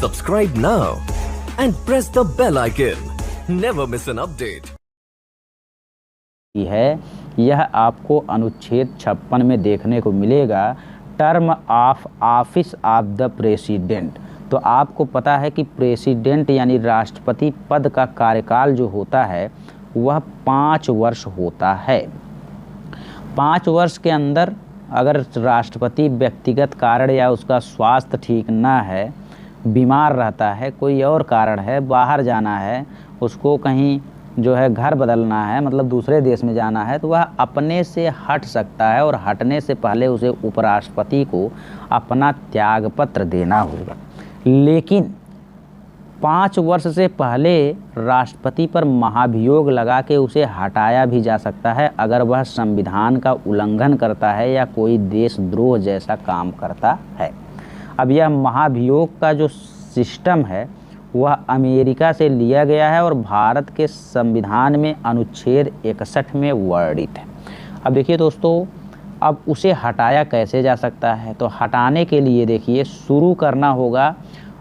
Subscribe now and press the bell icon. Never miss an update. है यह आपको अनुच्छेद 56 में देखने को मिलेगा, term of office of the president. तो आपको पता है कि प्रेसिडेंट यानी राष्ट्रपति पद का कार्यकाल जो होता है वह 5 वर्ष होता है। 5 वर्ष के अंदर अगर राष्ट्रपति व्यक्तिगत कारण या उसका स्वास्थ्य ठीक ना है, बीमार रहता है, कोई और कारण है, बाहर जाना है, उसको कहीं जो है घर बदलना है, मतलब दूसरे देश में जाना है, तो वह अपने से हट सकता है और हटने से पहले उसे उपराष्ट्रपति को अपना त्यागपत्र देना होगा। लेकिन 5 वर्ष से पहले राष्ट्रपति पर महाभियोग लगा के उसे हटाया भी जा सकता है अगर वह संविधान का उल्लंघन करता है या कोई देशद्रोह जैसा काम करता है। अब यह महाभियोग का जो सिस्टम है वह अमेरिका से लिया गया है और भारत के संविधान में अनुच्छेद 61 में वर्णित है। अब देखिए दोस्तों, अब उसे हटाया कैसे जा सकता है? तो हटाने के लिए देखिए शुरू करना होगा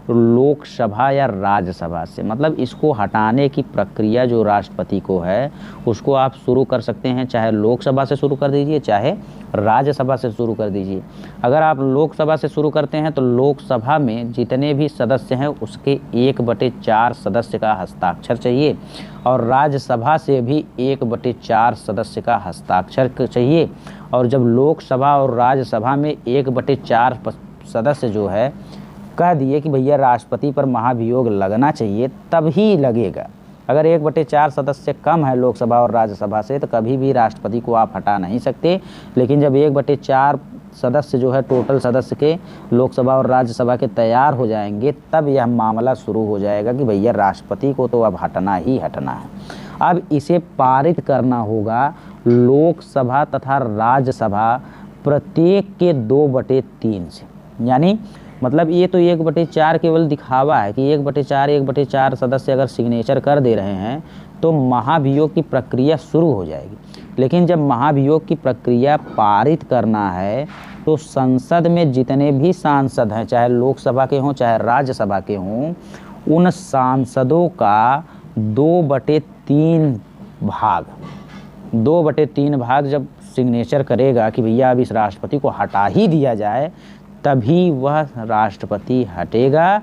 लोकसभा या राज्यसभा से। मतलब इसको हटाने की प्रक्रिया जो राष्ट्रपति को है उसको आप शुरू कर सकते हैं, चाहे लोकसभा से शुरू कर दीजिए, चाहे राज्यसभा से शुरू कर दीजिए। अगर आप लोकसभा से शुरू करते हैं तो लोकसभा में जितने भी सदस्य हैं उसके 1/4 सदस्य का हस्ताक्षर चाहिए और राज्यसभा से भी 1/4 सदस्य का हस्ताक्षर चाहिए। और जब लोकसभा और राज्यसभा में 1/4 सदस्य जो है कह दिए कि भैया राष्ट्रपति पर महाभियोग लगना चाहिए, तब ही लगेगा। अगर 1/4 सदस्य कम है लोकसभा और राज्यसभा से तो कभी भी राष्ट्रपति को आप हटा नहीं सकते। लेकिन जब 1/4 सदस्य जो है टोटल सदस्य के लोकसभा और राज्यसभा के तैयार हो जाएंगे, तब यह मामला शुरू हो जाएगा कि भैया राष्ट्रपति को तो अब हटना ही हटना है। अब इसे पारित करना होगा लोकसभा तथा राज्यसभा प्रत्येक के 2/3 से। यानी मतलब ये तो 1/4 केवल दिखावा है कि 1/4 सदस्य अगर सिग्नेचर कर दे रहे हैं तो महाभियोग की प्रक्रिया शुरू हो जाएगी। लेकिन जब महाभियोग की प्रक्रिया पारित करना है तो संसद में जितने भी सांसद हैं, चाहे लोकसभा के हों चाहे राज्यसभा के हों, उन सांसदों का 2/3 भाग जब सिग्नेचर करेगा कि भैया अब इस राष्ट्रपति को हटा ही दिया जाए, तभी वह राष्ट्रपति हटेगा,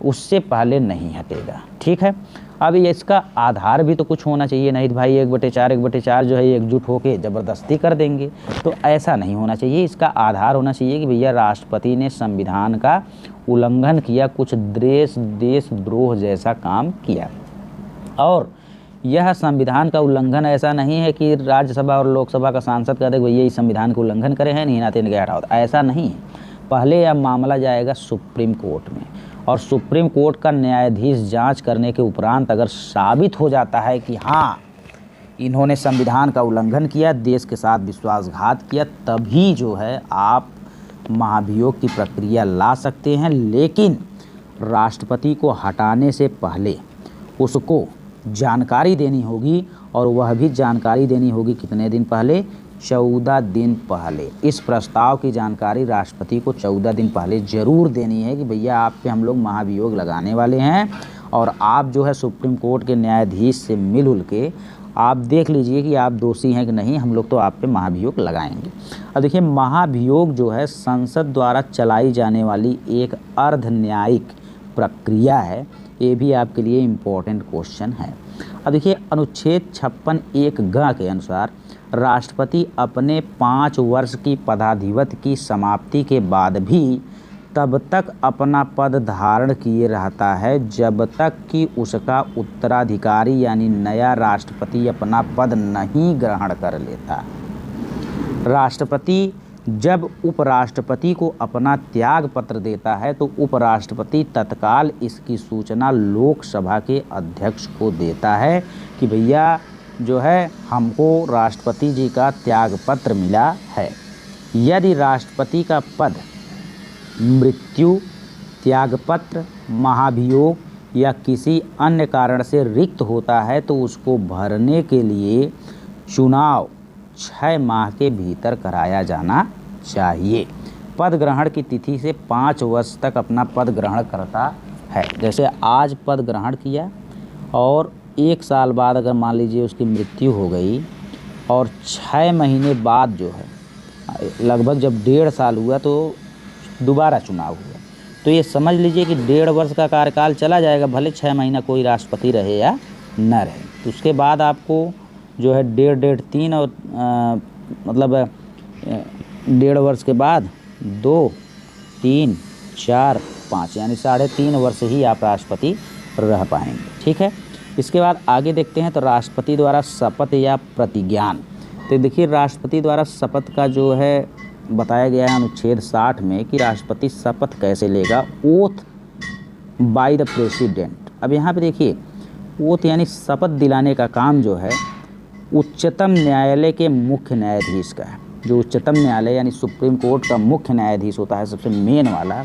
उससे पहले नहीं हटेगा। ठीक है। अब इसका आधार भी तो कुछ होना चाहिए, नहीं तो भाई 1/4 जो है एकजुट होके ज़बरदस्ती कर देंगे, तो ऐसा नहीं होना चाहिए। इसका आधार होना चाहिए कि भैया राष्ट्रपति ने संविधान का उल्लंघन किया, कुछ देशद्रोह जैसा काम किया। और यह संविधान का उल्लंघन ऐसा नहीं है कि राज्यसभा और लोकसभा का सांसद कहते भैया इस संविधान को उल्लंघन करे हैं, नहीं नाते इनके हटाओ, ऐसा नहीं है। पहले यह मामला जाएगा सुप्रीम कोर्ट में और सुप्रीम कोर्ट का न्यायाधीश जांच करने के उपरांत अगर साबित हो जाता है कि हाँ इन्होंने संविधान का उल्लंघन किया, देश के साथ विश्वासघात किया, तभी जो है आप महाभियोग की प्रक्रिया ला सकते हैं। लेकिन राष्ट्रपति को हटाने से पहले उसको जानकारी देनी होगी और वह भी जानकारी देनी होगी कितने दिन पहले? 14 दिन पहले। इस प्रस्ताव की जानकारी राष्ट्रपति को 14 दिन पहले ज़रूर देनी है कि भैया आप पे हम लोग महाभियोग लगाने वाले हैं और आप जो है सुप्रीम कोर्ट के न्यायाधीश से मिल के आप देख लीजिए कि आप दोषी हैं कि नहीं, हम लोग तो आप पे महाभियोग लगाएंगे। अब देखिए, महाभियोग जो है संसद द्वारा चलाई जाने वाली एक अर्ध न्यायिक प्रक्रिया है। ये भी आपके लिए इम्पोर्टेंट क्वेश्चन है। अब देखिए, अनुच्छेद 56(1) के अनुसार राष्ट्रपति अपने 5 वर्ष की पदाधिवत की समाप्ति के बाद भी तब तक अपना पद धारण किए रहता है जब तक कि उसका उत्तराधिकारी यानी नया राष्ट्रपति अपना पद नहीं ग्रहण कर लेता। राष्ट्रपति जब उपराष्ट्रपति को अपना त्याग पत्र देता है तो उपराष्ट्रपति तत्काल इसकी सूचना लोकसभा के अध्यक्ष को देता है कि भैया जो है हमको राष्ट्रपति जी का त्याग पत्र मिला है। यदि राष्ट्रपति का पद मृत्यु, त्यागपत्र, महाभियोग या किसी अन्य कारण से रिक्त होता है तो उसको भरने के लिए चुनाव 6 माह के भीतर कराया जाना चाहिए। पद ग्रहण की तिथि से 5 वर्ष तक अपना पद ग्रहण करता है। जैसे आज पद ग्रहण किया और 1 साल बाद अगर मान लीजिए उसकी मृत्यु हो गई और 6 महीने बाद जो है लगभग जब 1.5 साल हुआ तो दोबारा चुनाव हुआ, तो ये समझ लीजिए कि 1.5 वर्ष का कार्यकाल चला जाएगा, भले 6 महीना कोई राष्ट्रपति रहे या न रहे। तो उसके बाद आपको जो है 1.5 3 और मतलब 1.5 वर्ष के बाद 2 3 4 5 यानी 3.5 वर्ष ही आप राष्ट्रपति रह पाएंगे। ठीक है, इसके बाद आगे देखते हैं तो राष्ट्रपति द्वारा शपथ या प्रतिज्ञान। तो देखिए राष्ट्रपति द्वारा शपथ का जो है बताया गया है अनुच्छेद 60 में कि राष्ट्रपति शपथ कैसे लेगा, ओथ बाय द प्रेसिडेंट। अब यहाँ पे देखिए ओथ यानी शपथ दिलाने का काम जो है उच्चतम न्यायालय के मुख्य न्यायाधीश का है। जो उच्चतम न्यायालय यानी सुप्रीम कोर्ट का मुख्य न्यायाधीश होता है, सबसे मेन वाला,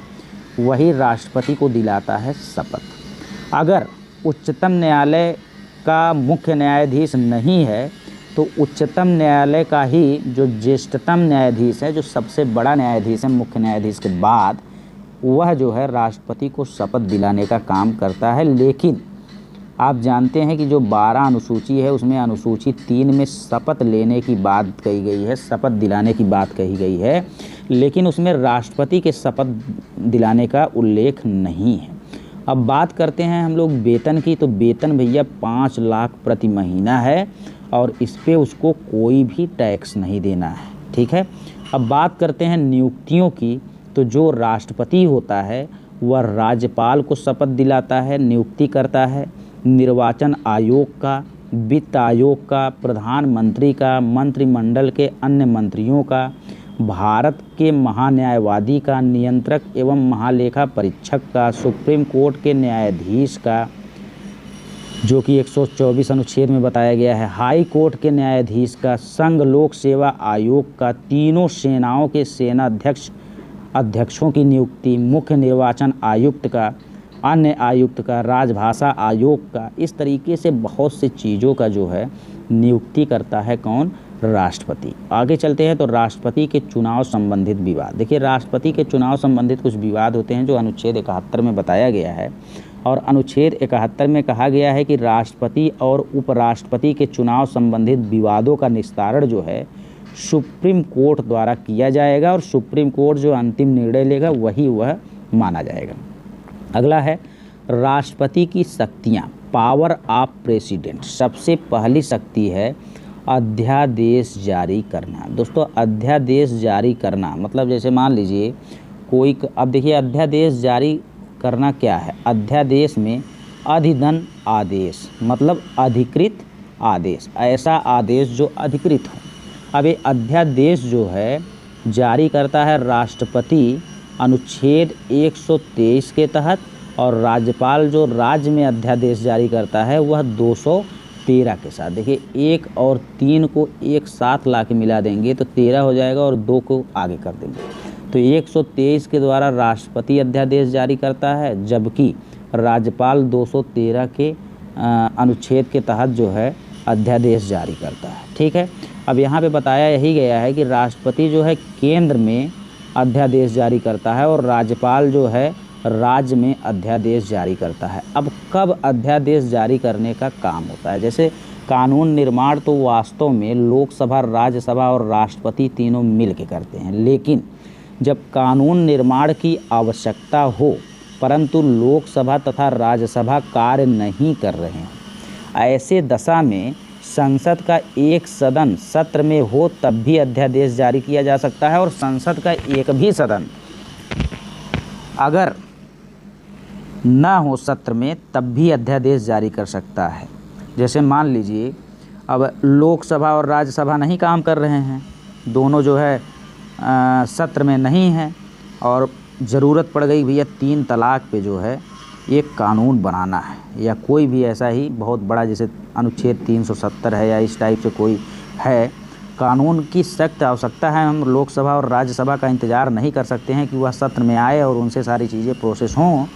वही राष्ट्रपति को दिलाता है शपथ। अगर उच्चतम न्यायालय का मुख्य न्यायाधीश नहीं है तो उच्चतम न्यायालय का ही जो ज्येष्ठतम न्यायाधीश है, जो सबसे बड़ा न्यायाधीश है मुख्य न्यायाधीश के बाद, वह जो है राष्ट्रपति को शपथ दिलाने का काम करता है। लेकिन आप जानते हैं कि जो 12 अनुसूची है उसमें अनुसूची 3 में शपथ लेने की बात कही गई है, शपथ दिलाने की बात कही गई है, लेकिन उसमें राष्ट्रपति के शपथ दिलाने का उल्लेख नहीं है। अब बात करते हैं हम लोग वेतन की, तो वेतन भैया 5 लाख प्रति महीना है और इस पे उसको कोई भी टैक्स नहीं देना है। ठीक है, अब बात करते हैं नियुक्तियों की, तो जो राष्ट्रपति होता है वह राज्यपाल को शपथ दिलाता है, नियुक्ति करता है निर्वाचन आयोग का, वित्त आयोग का, प्रधानमंत्री का, मंत्रिमंडल के अन्य मंत्रियों का, भारत के महान्यायवादी का, नियंत्रक एवं महालेखा परीक्षक का, सुप्रीम कोर्ट के न्यायाधीश का, जो कि 124 अनुच्छेद में बताया गया है, हाई कोर्ट के न्यायाधीश का, संघ लोक सेवा आयोग का, तीनों सेनाओं के सेना अध्यक्षों की नियुक्ति, मुख्य निर्वाचन आयुक्त का, अन्य आयुक्त का, राजभाषा आयोग का। इस तरीके से बहुत से चीज़ों का जो है नियुक्ति करता है कौन? राष्ट्रपति। आगे चलते हैं तो राष्ट्रपति के चुनाव संबंधित विवाद। देखिए राष्ट्रपति के चुनाव संबंधित कुछ विवाद होते हैं जो अनुच्छेद 71 में बताया गया है, और अनुच्छेद 71 में कहा गया है कि राष्ट्रपति और उपराष्ट्रपति के चुनाव संबंधित विवादों का निस्तारण जो है सुप्रीम कोर्ट द्वारा किया जाएगा, और सुप्रीम कोर्ट जो अंतिम निर्णय लेगा वही वह माना जाएगा। अगला है राष्ट्रपति की शक्तियाँ, पावर ऑफ प्रेसिडेंट। सबसे पहली शक्ति है अध्यादेश जारी करना। दोस्तों अध्यादेश जारी करना मतलब जैसे मान लीजिए कोई, अब देखिए अध्यादेश जारी करना क्या है, अध्यादेश में अधिदन आदेश मतलब अधिकृत आदेश, ऐसा आदेश जो अधिकृत हो। अब ये अध्यादेश जो है जारी करता है राष्ट्रपति अनुच्छेद 123 के तहत, और राज्यपाल जो राज्य में अध्यादेश जारी करता है वह 213 के साथ। देखिए 1 और 3 को एक साथ ला के मिला देंगे तो 13 हो जाएगा, और 2 को आगे कर देंगे तो 123 के द्वारा राष्ट्रपति अध्यादेश जारी करता है, जबकि राज्यपाल 213 के अनुच्छेद के तहत जो है अध्यादेश जारी करता है। ठीक है, अब यहाँ पे बताया यही गया है कि राष्ट्रपति जो है केंद्र में अध्यादेश जारी करता है और राज्यपाल जो है राज्य में अध्यादेश जारी करता है। अब कब अध्यादेश जारी करने का काम होता है, जैसे कानून निर्माण तो वास्तव में लोकसभा, राज्यसभा और राष्ट्रपति तीनों मिल के करते हैं, लेकिन जब कानून निर्माण की आवश्यकता हो परंतु लोकसभा तथा राज्यसभा कार्य नहीं कर रहे हैं, ऐसे दशा में संसद का एक सदन सत्र में हो तब भी अध्यादेश जारी किया जा सकता है, और संसद का एक भी सदन अगर ना हो सत्र में तब भी अध्यादेश जारी कर सकता है। जैसे मान लीजिए अब लोकसभा और राज्यसभा नहीं काम कर रहे हैं, दोनों जो है सत्र में नहीं हैं, और ज़रूरत पड़ गई भैया 3 तलाक पे जो है एक कानून बनाना है, या कोई भी ऐसा ही बहुत बड़ा जैसे अनुच्छेद 370 है या इस टाइप से कोई है, कानून की सख्त आवश्यकता है। हम लोकसभा और राज्यसभा का इंतज़ार नहीं कर सकते हैं कि वह सत्र में आए और उनसे सारी चीज़ें प्रोसेस हों।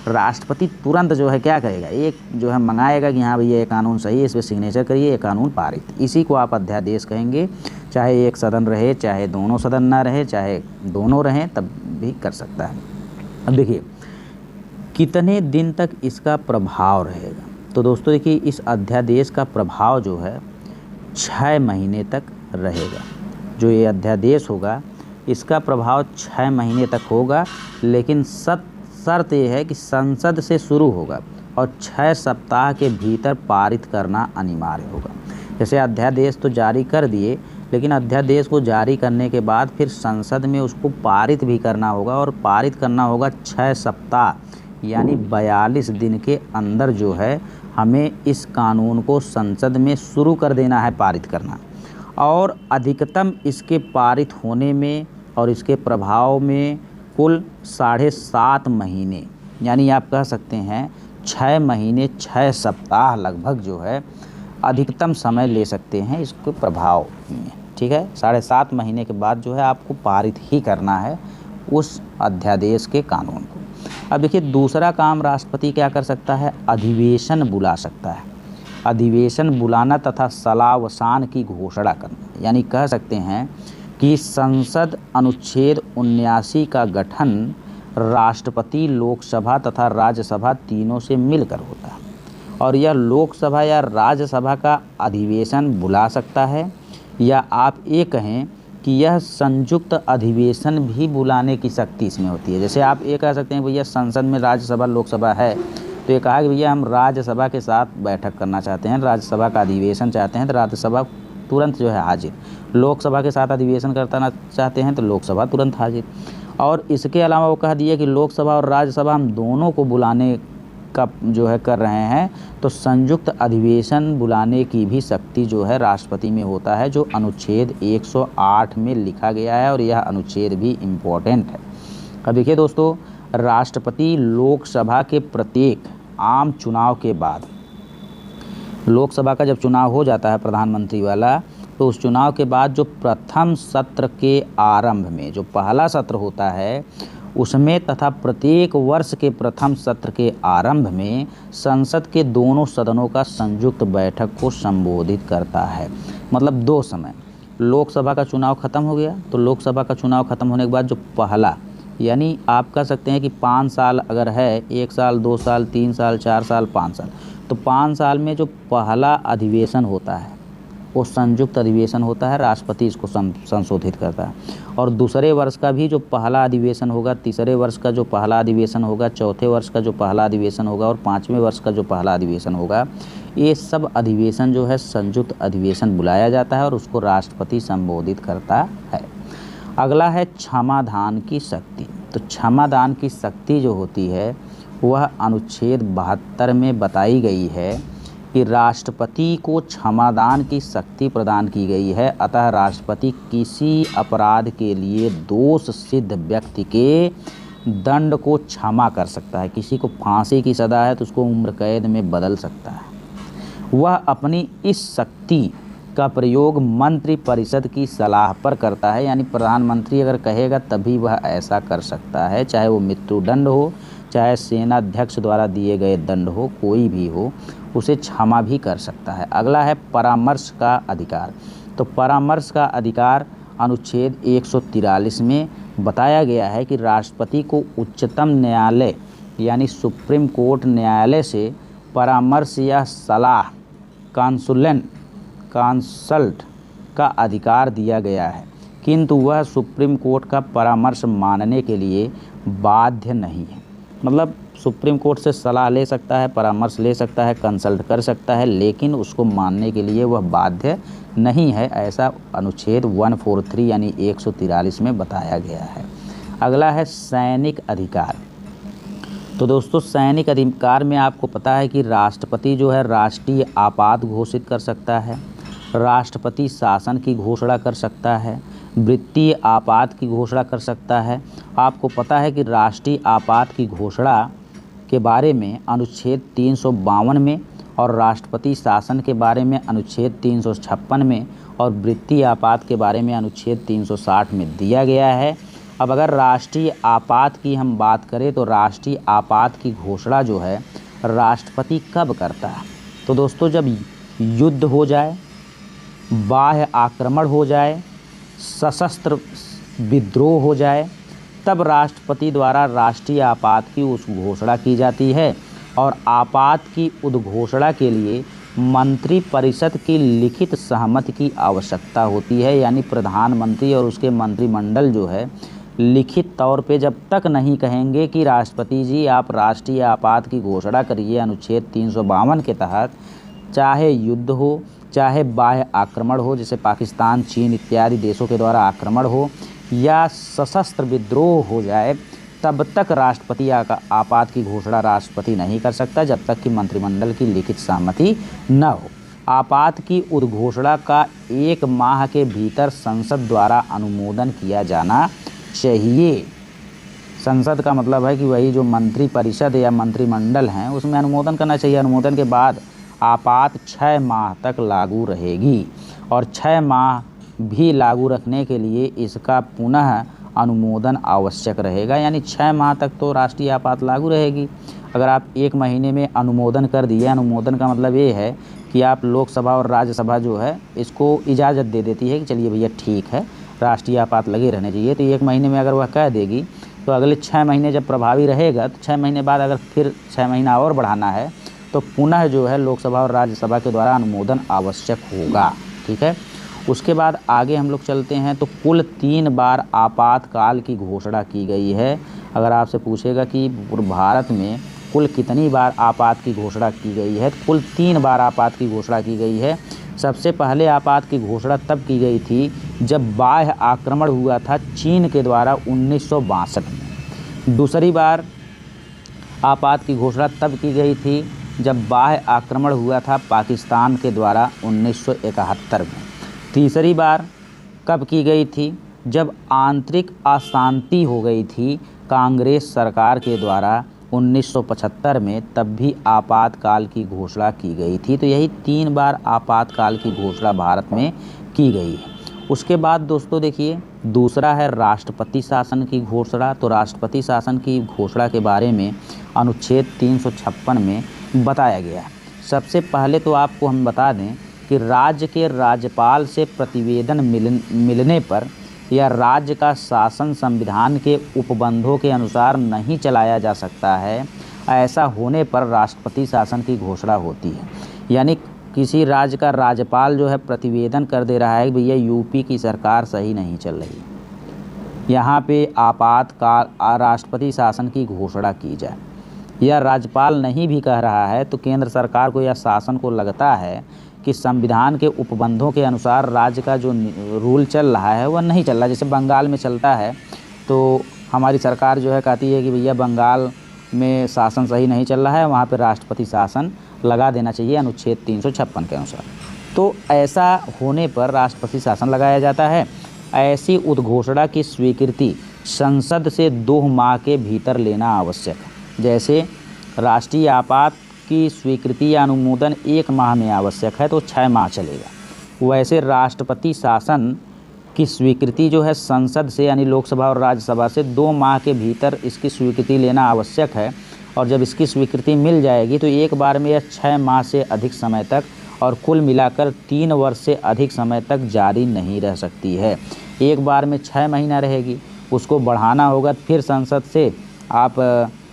राष्ट्रपति तुरंत जो है क्या करेगा, एक जो है मंगाएगा कि हाँ भैया ये कानून सही है, इस पर सिग्नेचर करिए, ये कानून पारित। इसी को आप अध्यादेश कहेंगे, चाहे एक सदन रहे, चाहे दोनों सदन ना रहे, चाहे दोनों रहें, तब भी कर सकता है। अब देखिए कितने दिन तक इसका प्रभाव रहेगा? तो दोस्तों देखिए, इस अध्यादेश का प्रभाव जो है 6 महीने तक रहेगा। जो ये अध्यादेश होगा इसका प्रभाव 6 महीने तक होगा, लेकिन शर्त ये है कि संसद से शुरू होगा और 6 सप्ताह के भीतर पारित करना अनिवार्य होगा। जैसे अध्यादेश तो जारी कर दिए, लेकिन अध्यादेश को जारी करने के बाद फिर संसद में उसको पारित भी करना होगा, और पारित करना होगा 6 सप्ताह यानी 42 दिन के अंदर जो है हमें इस कानून को संसद में शुरू कर देना है पारित करना। और अधिकतम इसके पारित होने में और इसके प्रभाव में कुल 7.5 महीने, यानी आप कह सकते हैं 6 महीने 6 सप्ताह लगभग जो है अधिकतम समय ले सकते हैं इसके प्रभाव में। ठीक है, 7.5 महीने के बाद जो है आपको पारित ही करना है उस अध्यादेश के कानून को। अब देखिए, दूसरा काम राष्ट्रपति क्या कर सकता है? अधिवेशन बुला सकता है। अधिवेशन बुलाना तथा सालावसान की घोषणा करना, यानी कह सकते हैं कि संसद अनुच्छेद 79 का गठन राष्ट्रपति, लोकसभा तथा राज्यसभा तीनों से मिलकर होता है, और यह लोकसभा या राज्यसभा का अधिवेशन बुला सकता है, या आप ये कहें कि यह संयुक्त अधिवेशन भी बुलाने की शक्ति इसमें होती है। जैसे आप ये कह सकते हैं भैया संसद में राज्यसभा लोकसभा है, तो ये कहा कि भैया हम राज्यसभा के साथ बैठक करना चाहते हैं, राज्यसभा का अधिवेशन चाहते हैं, तो राज्यसभा तुरंत जो है हाजिर। लोकसभा के साथ अधिवेशन करना चाहते हैं तो लोकसभा तुरंत हाजिर। और इसके अलावा वो कह दिया कि लोकसभा और राज्यसभा हम दोनों को बुलाने का जो है कर रहे हैं, तो संयुक्त अधिवेशन बुलाने की भी शक्ति जो है राष्ट्रपति में होता है, जो अनुच्छेद 108 में लिखा गया है, और यह अनुच्छेद भी इम्पोर्टेंट है। अब देखिए दोस्तों, राष्ट्रपति लोकसभा के प्रत्येक आम चुनाव के बाद, लोकसभा का जब चुनाव हो जाता है प्रधानमंत्री वाला, तो उस चुनाव के बाद जो प्रथम सत्र के आरंभ में जो पहला सत्र होता है उसमें तथा प्रत्येक वर्ष के प्रथम सत्र के आरंभ में संसद के दोनों सदनों का संयुक्त बैठक को संबोधित करता है। मतलब 2 समय, लोकसभा का चुनाव खत्म हो गया, तो लोकसभा का चुनाव खत्म होने के बाद जो पहला, यानी आप कह सकते हैं कि 5 साल अगर है, 1 साल 2 साल 3 साल 4 साल 5 साल, तो 5 साल में जो पहला अधिवेशन होता है वो संयुक्त अधिवेशन होता है, राष्ट्रपति इसको संशोधित करता है। और दूसरे वर्ष का भी जो पहला अधिवेशन होगा, तीसरे वर्ष का जो पहला अधिवेशन होगा, चौथे वर्ष का जो पहला अधिवेशन होगा और 5वें वर्ष का जो पहला अधिवेशन होगा, ये सब अधिवेशन जो है संयुक्त अधिवेशन बुलाया जाता है और उसको राष्ट्रपति संबोधित करता है। अगला है क्षमादान की शक्ति। तो क्षमादान की शक्ति जो होती है वह अनुच्छेद 72 में बताई गई है कि राष्ट्रपति को क्षमादान की शक्ति प्रदान की गई है। अतः राष्ट्रपति किसी अपराध के लिए दोष सिद्ध व्यक्ति के दंड को क्षमा कर सकता है। किसी को फांसी की सज़ा है तो उसको उम्र कैद में बदल सकता है। वह अपनी इस शक्ति का प्रयोग मंत्री परिषद की सलाह पर करता है, यानी प्रधानमंत्री अगर कहेगा तभी वह ऐसा कर सकता है, चाहे वो मृत्युदंड हो, चाहे सेनाध्यक्ष द्वारा दिए गए दंड हो, कोई भी हो, उसे क्षमा भी कर सकता है। अगला है परामर्श का अधिकार। तो परामर्श का अधिकार अनुच्छेद 143 में बताया गया है कि राष्ट्रपति को उच्चतम न्यायालय यानी सुप्रीम कोर्ट न्यायालय से परामर्श या सलाह कंसल्ट का अधिकार दिया गया है, किंतु वह सुप्रीम कोर्ट का परामर्श मानने के लिए बाध्य नहीं है। मतलब सुप्रीम कोर्ट से सलाह ले सकता है, परामर्श ले सकता है, कंसल्ट कर सकता है, लेकिन उसको मानने के लिए वह बाध्य नहीं है, ऐसा अनुच्छेद 143 यानी 143 में बताया गया है। अगला है सैनिक अधिकार। तो दोस्तों, सैनिक अधिकार में आपको पता है कि राष्ट्रपति जो है राष्ट्रीय आपात घोषित कर सकता है, राष्ट्रपति शासन की घोषणा कर सकता है, वित्तीय आपात की घोषणा कर सकता है। आपको पता है कि राष्ट्रीय आपात की घोषणा के बारे में अनुच्छेद 352 में और राष्ट्रपति शासन के बारे में अनुच्छेद 356 में और वित्तीय आपात के बारे में अनुच्छेद 360 में दिया गया है। अब अगर राष्ट्रीय आपात की हम बात करें तो राष्ट्रीय आपात की घोषणा जो है राष्ट्रपति कब करता है? तो दोस्तों, जब युद्ध हो जाए, बाह्य आक्रमण हो जाए, सशस्त्र विद्रोह हो जाए, तब राष्ट्रपति द्वारा राष्ट्रीय आपात की उस घोषणा की जाती है और आपात की उद्घोषणा के लिए मंत्रिपरिषद की लिखित सहमति की आवश्यकता होती है। यानी प्रधानमंत्री और उसके मंत्रिमंडल जो है लिखित तौर पे जब तक नहीं कहेंगे कि राष्ट्रपति जी आप राष्ट्रीय आपात की घोषणा करिए अनुच्छेद 352 के तहत, चाहे युद्ध हो, चाहे बाह्य आक्रमण हो जैसे पाकिस्तान, चीन इत्यादि देशों के द्वारा आक्रमण हो, या सशस्त्र विद्रोह हो जाए, तब तक राष्ट्रपति आपात की घोषणा राष्ट्रपति नहीं कर सकता जब तक कि मंत्रिमंडल की लिखित सहमति न हो। आपात की उद्घोषणा का 1 माह के भीतर संसद द्वारा अनुमोदन किया जाना चाहिए। संसद का मतलब है कि वही जो मंत्रिपरिषद या मंत्रिमंडल हैं उसमें अनुमोदन करना चाहिए। अनुमोदन के बाद आपात 6 माह तक लागू रहेगी और 6 माह भी लागू रखने के लिए इसका पुनः अनुमोदन आवश्यक रहेगा। यानी 6 माह तक तो राष्ट्रीय आपात लागू रहेगी। अगर आप 1 महीने में अनुमोदन कर दिए, अनुमोदन का मतलब ये है कि आप लोकसभा और राज्यसभा जो है इसको इजाज़त दे देती है कि चलिए भैया ठीक है राष्ट्रीय आपात लगे रहने चाहिए। तो 1 महीने में अगर वह कह देगी तो अगले 6 महीने जब प्रभावी रहेगा तो 6 महीने बाद अगर फिर 6 महीना और बढ़ाना है तो पुनः जो है लोकसभा और राज्यसभा के द्वारा अनुमोदन आवश्यक होगा। ठीक है, उसके बाद आगे हम लोग चलते हैं। तो कुल 3 बार आपातकाल की घोषणा की गई है। अगर आपसे पूछेगा कि भारत में कुल कितनी बार आपात की घोषणा की गई है, तो कुल 3 बार आपात की घोषणा की गई है। सबसे पहले आपात की घोषणा तब की गई थी जब बाह्य आक्रमण हुआ था चीन के द्वारा 1962 में। दूसरी बार आपात की घोषणा तब की गई थी जब बाह्य आक्रमण हुआ था पाकिस्तान के द्वारा 1971 में। तीसरी बार कब की गई थी? जब आंतरिक अशांति हो गई थी कांग्रेस सरकार के द्वारा 1975 में, तब भी आपातकाल की घोषणा की गई थी। तो यही 3 बार आपातकाल की घोषणा भारत में की गई है। उसके बाद दोस्तों देखिए दूसरा है राष्ट्रपति शासन की घोषणा। तो राष्ट्रपति शासन की घोषणा के बारे में अनुच्छेद 356 में बताया गया है। सबसे पहले तो आपको हम बता दें कि राज्य के राज्यपाल से प्रतिवेदन मिलने पर या राज्य का शासन संविधान के उपबंधों के अनुसार नहीं चलाया जा सकता है, ऐसा होने पर राष्ट्रपति शासन की घोषणा होती है। यानी किसी राज्य का राज्यपाल जो है प्रतिवेदन कर दे रहा है कि भैया यूपी की सरकार सही नहीं चल रही, यहाँ पे आपातकाल राष्ट्रपति शासन की घोषणा की जाए। या राज्यपाल नहीं भी कह रहा है तो केंद्र सरकार को या शासन को लगता है कि संविधान के उपबंधों के अनुसार राज्य का जो रूल चल रहा है वह नहीं चल रहा। जैसे बंगाल में चलता है तो हमारी सरकार जो है कहती है कि भैया बंगाल में शासन सही नहीं चल रहा है, वहाँ पे राष्ट्रपति शासन लगा देना चाहिए अनुच्छेद 356 के अनुसार। तो ऐसा होने पर राष्ट्रपति शासन लगाया जाता है। ऐसी उद्घोषणा की स्वीकृति संसद से 2 माह के भीतर लेना आवश्यक है। जैसे राष्ट्रीय आपात की स्वीकृति या अनुमोदन 1 माह में आवश्यक है तो 6 माह चलेगा। वैसे राष्ट्रपति शासन की स्वीकृति जो है संसद से यानी लोकसभा और राज्यसभा से 2 माह के भीतर इसकी स्वीकृति लेना आवश्यक है। और जब इसकी स्वीकृति मिल जाएगी तो एक बार में यह 6 माह से अधिक समय तक और कुल मिलाकर 3 वर्ष से अधिक समय तक जारी नहीं रह सकती है। एक बार में 6 महीना रहेगी, उसको बढ़ाना होगा, फिर संसद से आप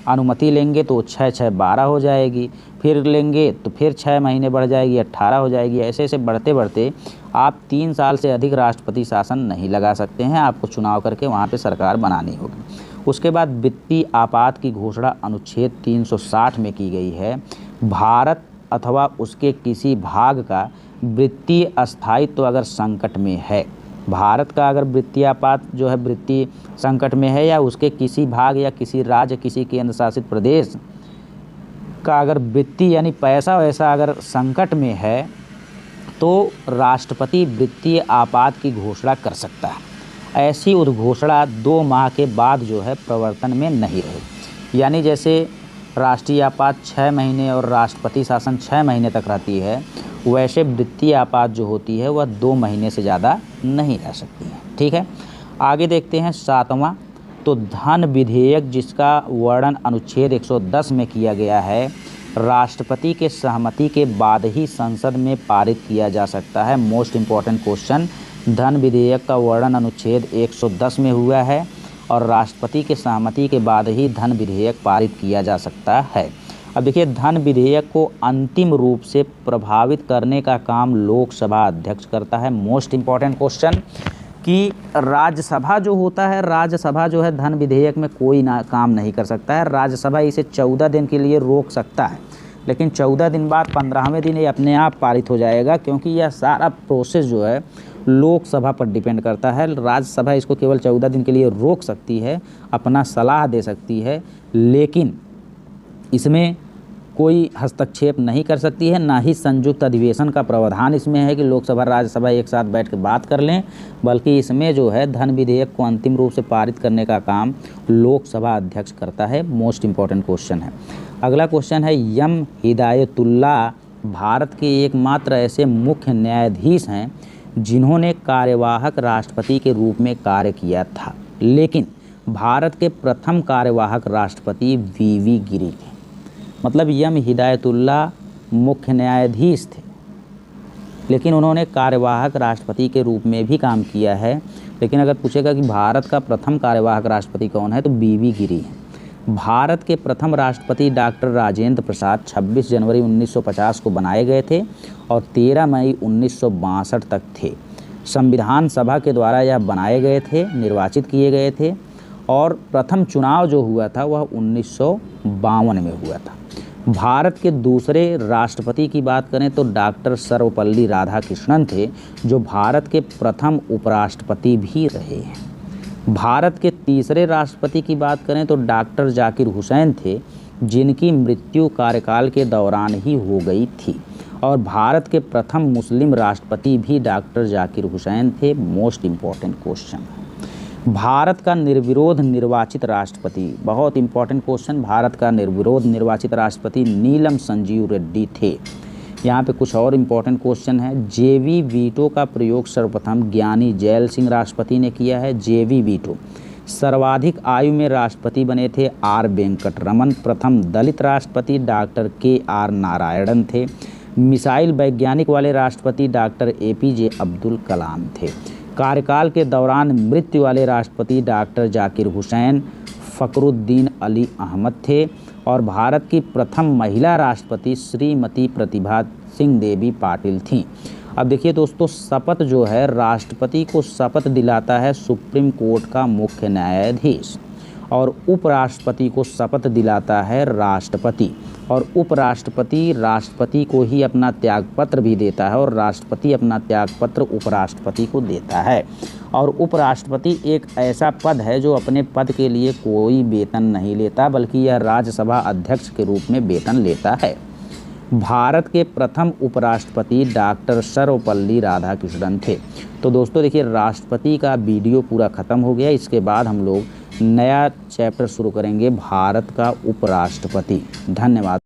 अनुमति लेंगे तो 6 12 हो जाएगी, फिर लेंगे तो फिर 6 महीने बढ़ जाएगी 18 हो जाएगी। ऐसे ऐसे बढ़ते बढ़ते आप 3 साल से अधिक राष्ट्रपति शासन नहीं लगा सकते हैं। आपको चुनाव करके वहाँ पे सरकार बनानी होगी। उसके बाद वित्तीय आपात की घोषणा अनुच्छेद 360 में की गई है। भारत अथवा उसके किसी भाग का वित्तीय अस्थायित्व अगर संकट में है, भारत का अगर वित्तीय आपात जो है वित्तीय संकट में है या उसके किसी भाग या किसी राज्य किसी केंद्र शासित प्रदेश का अगर वित्तीय यानी पैसा वैसा अगर संकट में है तो राष्ट्रपति वित्तीय आपात की घोषणा कर सकता है। ऐसी उद्घोषणा 2 माह के बाद जो है प्रवर्तन में नहीं रहेगी। यानी जैसे राष्ट्रीय आपात 6 महीने और राष्ट्रपति शासन 6 महीने तक रहती है, वैसे वित्तीय आपात जो होती है वह 2 महीने से ज़्यादा नहीं रह सकती है। ठीक है, आगे देखते हैं 7वां। तो धन विधेयक जिसका वर्णन अनुच्छेद 110 में किया गया है, राष्ट्रपति के सहमति के बाद ही संसद में पारित किया जा सकता है। मोस्ट इम्पॉर्टेंट क्वेश्चन, धन विधेयक का वर्णन अनुच्छेद 110 में हुआ है और राष्ट्रपति के सहमति के बाद ही धन विधेयक पारित किया जा सकता है। अब देखिए, धन विधेयक को अंतिम रूप से प्रभावित करने का काम लोकसभा अध्यक्ष करता है। मोस्ट इम्पॉर्टेंट क्वेश्चन कि राज्यसभा जो होता है, राज्यसभा जो है धन विधेयक में कोई काम नहीं कर सकता है। राज्यसभा इसे 14 दिन के लिए रोक सकता है, लेकिन 14 दिन बाद 15वें दिन ये अपने आप पारित हो जाएगा, क्योंकि यह सारा प्रोसेस जो है लोकसभा पर डिपेंड करता है। राज्यसभा इसको केवल 14 दिन के लिए रोक सकती है, अपना सलाह दे सकती है, लेकिन इसमें कोई हस्तक्षेप नहीं कर सकती है। ना ही संयुक्त अधिवेशन का प्रावधान इसमें है कि लोकसभा राज्यसभा एक साथ बैठ के बात कर लें, बल्कि इसमें जो है धन विधेयक को अंतिम रूप से पारित करने का काम लोकसभा अध्यक्ष करता है। मोस्ट इम्पॉर्टेंट क्वेश्चन है। अगला क्वेश्चन है, यम हिदायतुल्ला भारत के एकमात्र ऐसे मुख्य न्यायाधीश हैं जिन्होंने कार्यवाहक राष्ट्रपति के रूप में कार्य किया था, लेकिन भारत के प्रथम कार्यवाहक राष्ट्रपति वीवी गिरी थे। मतलब यम हिदायतुल्ला मुख्य न्यायाधीश थे, लेकिन उन्होंने कार्यवाहक राष्ट्रपति के रूप में भी काम किया है। लेकिन अगर पूछेगा कि भारत का प्रथम कार्यवाहक राष्ट्रपति कौन है, तो वीवी गिरी है। भारत के प्रथम राष्ट्रपति डॉक्टर राजेंद्र प्रसाद 26 जनवरी 1950 को बनाए गए थे और 13 मई 1962 तक थे। संविधान सभा के द्वारा यह बनाए गए थे, निर्वाचित किए गए थे, और प्रथम चुनाव जो हुआ था वह 1952 में हुआ था। भारत के दूसरे राष्ट्रपति की बात करें तो डॉक्टर सर्वपल्ली राधाकृष्णन थे, जो भारत के प्रथम उपराष्ट्रपति भी रहे हैं। भारत के तीसरे राष्ट्रपति की बात करें तो डॉक्टर जाकिर हुसैन थे, जिनकी मृत्यु कार्यकाल के दौरान ही हो गई थी। और भारत के प्रथम मुस्लिम राष्ट्रपति भी डॉक्टर जाकिर हुसैन थे। Most important question. भारत का निर्विरोध निर्वाचित राष्ट्रपति, बहुत इंपॉर्टेंट क्वेश्चन, भारत का निर्विरोध निर्वाचित राष्ट्रपति नीलम संजीव रेड्डी थे। यहाँ पे कुछ और इम्पॉर्टेंट क्वेश्चन है। जेवी वीटो का प्रयोग सर्वप्रथम ज्ञानी जैल सिंह राष्ट्रपति ने किया है। जेवी वीटो। सर्वाधिक आयु में राष्ट्रपति बने थे आर वेंकटरमन। प्रथम दलित राष्ट्रपति डॉक्टर के.आर. नारायणन थे। मिसाइल वैज्ञानिक वाले राष्ट्रपति डॉक्टर ए.पी.जे. अब्दुल कलाम थे। कार्यकाल के दौरान मृत्यु वाले राष्ट्रपति डॉक्टर जाकिर हुसैन फ़खरुद्दीन अली अहमद थे। और भारत की प्रथम महिला राष्ट्रपति श्रीमती प्रतिभा सिंह देवी पाटिल थीं। अब देखिए दोस्तों, शपथ जो है, राष्ट्रपति को शपथ दिलाता है सुप्रीम कोर्ट का मुख्य न्यायाधीश, और उपराष्ट्रपति को शपथ दिलाता है राष्ट्रपति, और उपराष्ट्रपति राष्ट्रपति को ही अपना त्यागपत्र भी देता है, और राष्ट्रपति अपना त्यागपत्र उपराष्ट्रपति को देता है। और उपराष्ट्रपति एक ऐसा पद है जो अपने पद के लिए कोई वेतन नहीं लेता, बल्कि यह राज्यसभा अध्यक्ष के रूप में वेतन लेता है। भारत के प्रथम उपराष्ट्रपति डॉक्टर सर्वपल्ली राधाकृष्णन थे। तो दोस्तों देखिए, राष्ट्रपति का वीडियो पूरा ख़त्म हो गया। इसके बाद हम लोग नया चैप्टर शुरू करेंगे, भारत का उपराष्ट्रपति। धन्यवाद।